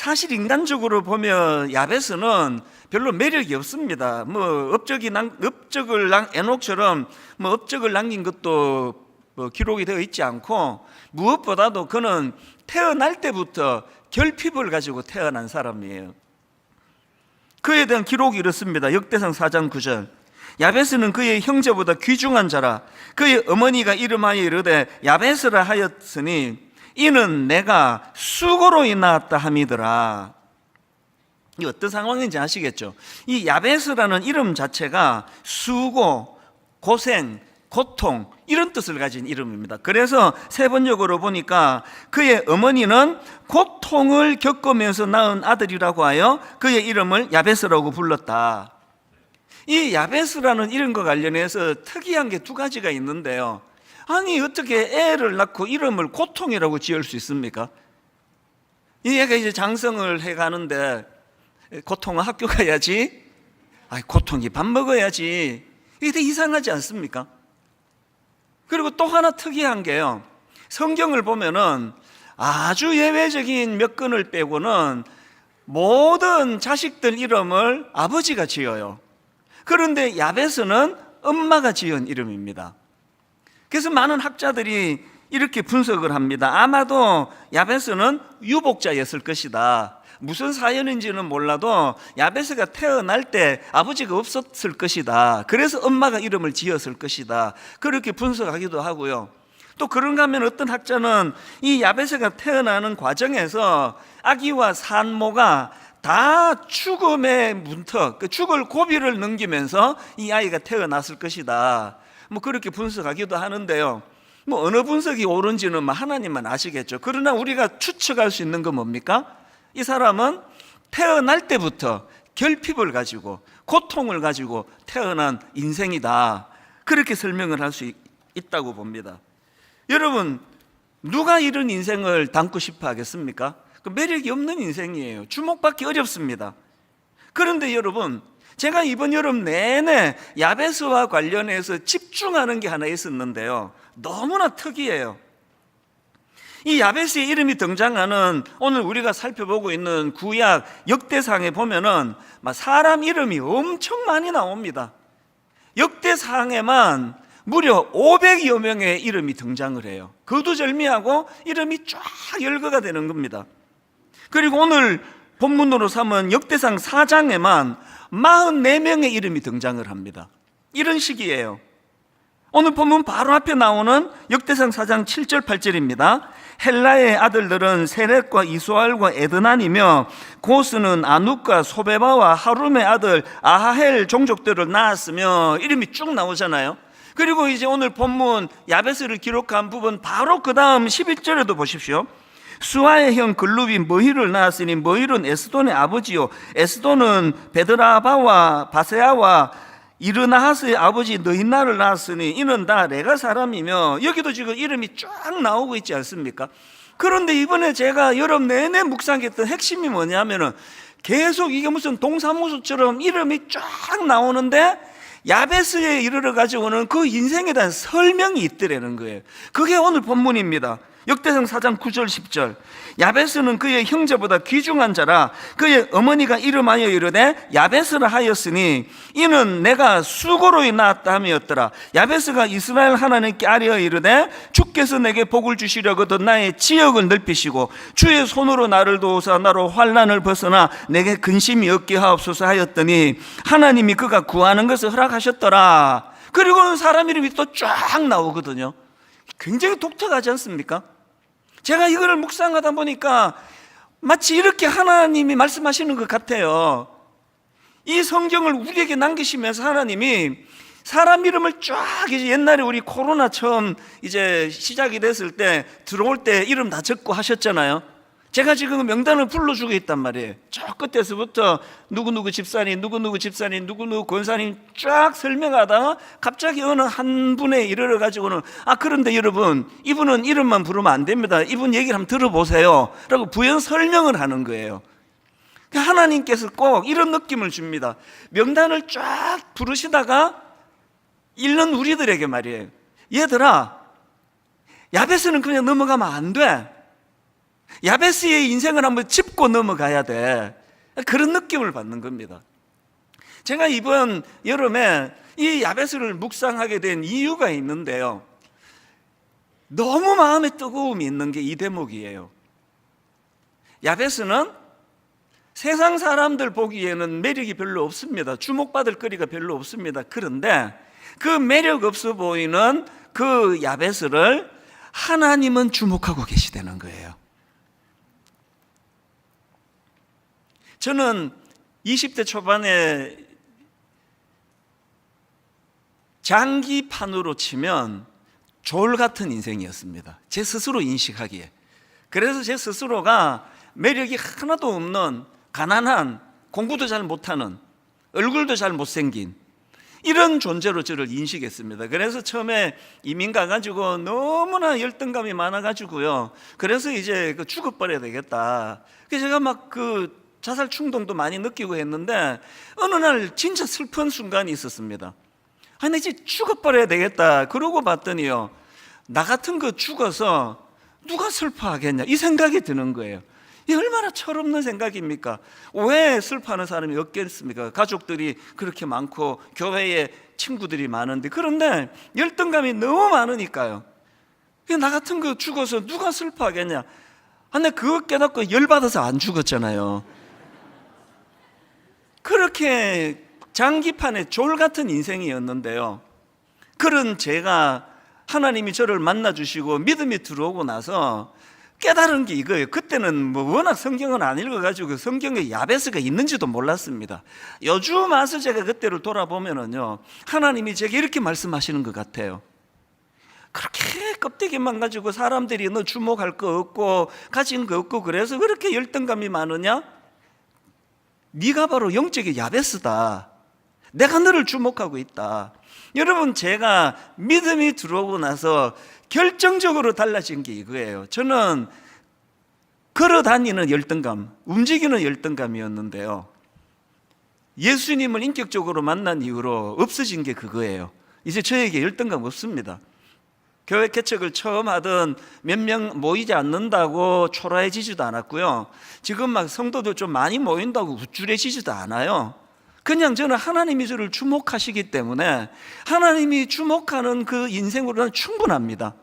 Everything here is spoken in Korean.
사실 인간적으로 보면 야베스는 별로 매력이 없습니다. 에녹처럼 업적을 남긴 것도 기록이 되어 있지 않고, 무엇보다도 그는 태어날 때부터 결핍을 가지고 태어난 사람이에요. 그에 대한 기록이 이렇습니다. 역대상 4장 9절. 야베스는 그의 형제보다 귀중한 자라. 그의 어머니가 이름하여 이르되 야베스라 하였으니 이는 내가 수고로 낳았다 함이더라. 이 어떤 상황인지 아시겠죠? 이 야베스라는 이름 자체가 수고, 고생, 고통 이런 뜻을 가진 이름입니다. 그래서 세번역으로 보니까 그의 어머니는 고통을 겪으면서 낳은 아들이라고 하여 그의 이름을 야베스라고 불렀다. 이 야베스라는 이름과 관련해서 특이한 게 두 가지가 있는데요. 아니 어떻게 애를 낳고 이름을 고통이라고 지을 수 있습니까? 이 애가 이제 장성을 해가는데 고통은 학교 가야지, 고통이 밥 먹어야지, 이게 되게 이상하지 않습니까? 그리고 또 하나 특이한 게요, 성경을 보면은 아주 예외적인 몇 건을 빼고는 모든 자식들 이름을 아버지가 지어요. 그런데 야베스는 엄마가 지은 이름입니다. 그래서 많은 학자들이 이렇게 분석을 합니다. 아마도 야베스는 유복자였을 것이다. 무슨 사연인지는 몰라도 야베스가 태어날 때 아버지가 없었을 것이다. 그래서 엄마가 이름을 지었을 것이다. 그렇게 분석하기도 하고요. 또 그런가 하면 어떤 학자는 이 야베스가 태어나는 과정에서 아기와 산모가 다 죽음의 문턱, 죽을 고비를 넘기면서 이 아이가 태어났을 것이다. 그렇게 분석하기도 하는데요. 어느 분석이 옳은지는 하나님만 아시겠죠. 그러나 우리가 추측할 수 있는 건 뭡니까? 이 사람은 태어날 때부터 결핍을 가지고 고통을 가지고 태어난 인생이다. 그렇게 설명을 할 수 있다고 봅니다. 여러분, 누가 이런 인생을 담고 싶어 하겠습니까? 매력이 없는 인생이에요. 주목받기 어렵습니다. 그런데 여러분, 제가 이번 여름 내내 야베스와 관련해서 집중하는 게 하나 있었는데요, 너무나 특이해요. 이 야베스의 이름이 등장하는 오늘 우리가 살펴보고 있는 구약 역대상에 보면은 사람 이름이 엄청 많이 나옵니다. 역대상에만 무려 500여 명의 이름이 등장을 해요. 거두절미하고 이름이 쫙 열거가 되는 겁니다. 그리고 오늘 본문으로 삼은 역대상 4장에만 44명의 이름이 등장을 합니다. 이런 식이에요. 오늘 본문 바로 앞에 나오는 역대상 4장 7절 8절입니다. 헬라의 아들들은 세렛과 이수알과 에드난이며 고스는 아누과 소베바와 하룸의 아들 아하헬 종족들을 낳았으며, 이름이 쭉 나오잖아요. 그리고 이제 오늘 본문 야베스를 기록한 부분 바로 그 다음 11절에도 보십시오. 수아의 형 글룹이 머힐을 낳았으니 머힐은 에스돈의 아버지요 에스돈은 베드라바와 바세아와 이르나하스의 아버지 느히나를 낳았으니 이는 다 레가 사람이며, 여기도 지금 이름이 쫙 나오고 있지 않습니까? 그런데 이번에 제가 여름 내내 묵상했던 핵심이 뭐냐면은 계속 이게 무슨 동사무소처럼 이름이 쫙 나오는데 야베스에 이르러 가지고는 그 인생에 대한 설명이 있더라는 거예요. 그게 오늘 본문입니다. 역대상 4장 9절 10절. 야베스는 그의 형제보다 귀중한 자라. 그의 어머니가 이름하여 이르되 야베스라 하였으니 이는 내가 수고로 낳았다 함이었더라. 야베스가 이스라엘 하나님께 아뢰어 이르되 주께서 내게 복을 주시려거든 나의 지역을 넓히시고 주의 손으로 나를 도우사 나로 환난을 벗어나 내게 근심이 없게 하옵소서 하였더니 하나님이 그가 구하는 것을 허락하셨더라. 그리고는 사람 이름이 또 쫙 나오거든요. 굉장히 독특하지 않습니까? 제가 이거를 묵상하다 보니까 마치 이렇게 하나님이 말씀하시는 것 같아요. 이 성경을 우리에게 남기시면서 하나님이 사람 이름을 쫙, 이제 옛날에 우리 코로나 처음 이제 시작이 됐을 때 들어올 때 이름 다 적고 하셨잖아요. 제가 지금 명단을 불러주고 있단 말이에요. 저 끝에서부터 누구누구 집사님, 누구누구 집사님, 누구누구 권사님 쫙 설명하다가 갑자기 어느 한 분에 이르러 가지고는 그런데 여러분 이분은 이름만 부르면 안 됩니다. 이분 얘기를 한번 들어보세요 라고 부연 설명을 하는 거예요. 하나님께서 꼭 이런 느낌을 줍니다. 명단을 쫙 부르시다가 읽는 우리들에게 말이에요. 얘들아, 야베스는 그냥 넘어가면 안 돼. 야베스의 인생을 한번 짚고 짚고 넘어가야 돼. 그런 느낌을 받는 겁니다. 제가 이번 여름에 이 야베스를 묵상하게 된 이유가 있는데요, 너무 마음에 뜨거움이 있는 게 이 대목이에요. 야베스는 세상 사람들 보기에는 매력이 별로 없습니다. 주목받을 거리가 별로 없습니다. 그런데 그 매력 없어 보이는 그 야베스를 하나님은 주목하고 계시다는 거예요. 저는 20대 초반에 장기판으로 치면 졸 같은 인생이었습니다. 제 스스로 인식하기에. 그래서 제 스스로가 매력이 하나도 없는 가난한, 공부도 잘 못하는, 얼굴도 잘 못생긴 이런 존재로 저를 인식했습니다. 그래서 처음에 이민 가가지고 너무나 열등감이 많아가지고요, 그래서 이제 죽어버려야 되겠다. 그래서 제가 막 자살 충동도 많이 느끼고 했는데, 어느 날 진짜 슬픈 순간이 있었습니다. 아니 이제 죽어버려야 되겠다. 그러고 봤더니요, 나 같은 거 죽어서 누가 슬퍼하겠냐 이 생각이 드는 거예요. 이 얼마나 철없는 생각입니까? 왜 슬퍼하는 사람이 없겠습니까? 가족들이 그렇게 많고 교회에 친구들이 많은데. 그런데 열등감이 너무 많으니까요, 나 같은 거 죽어서 누가 슬퍼하겠냐. 근데 그거 깨닫고 열받아서 안 죽었잖아요. 그렇게 장기판에 졸 같은 인생이었는데요, 그런 제가 하나님이 저를 만나 주시고 믿음이 들어오고 나서 깨달은 게 이거예요. 그때는 워낙 성경은 안 읽어가지고 성경에 야베스가 있는지도 몰랐습니다. 요즘 와서 제가 그때를 돌아보면은요, 하나님이 제게 이렇게 말씀하시는 것 같아요. 그렇게 껍데기만 가지고 사람들이 너 주목할 거 없고 가진 거 없고 그래서 그렇게 열등감이 많으냐? 네가 바로 영적인 야베스다. 내가 너를 주목하고 있다. 여러분, 제가 믿음이 들어오고 나서 결정적으로 달라진 게 이거예요. 저는 걸어다니는 열등감, 움직이는 열등감이었는데요, 예수님을 인격적으로 만난 이후로 없어진 게 그거예요. 이제 저에게 열등감 없습니다. 교회 개척을 처음 하던 몇 명 모이지 않는다고 초라해지지도 않았고요, 지금 막 성도들 좀 많이 모인다고 우쭐해지지도 않아요. 그냥 저는 하나님이 저를 주목하시기 때문에 하나님이 주목하는 그 인생으로는 충분합니다.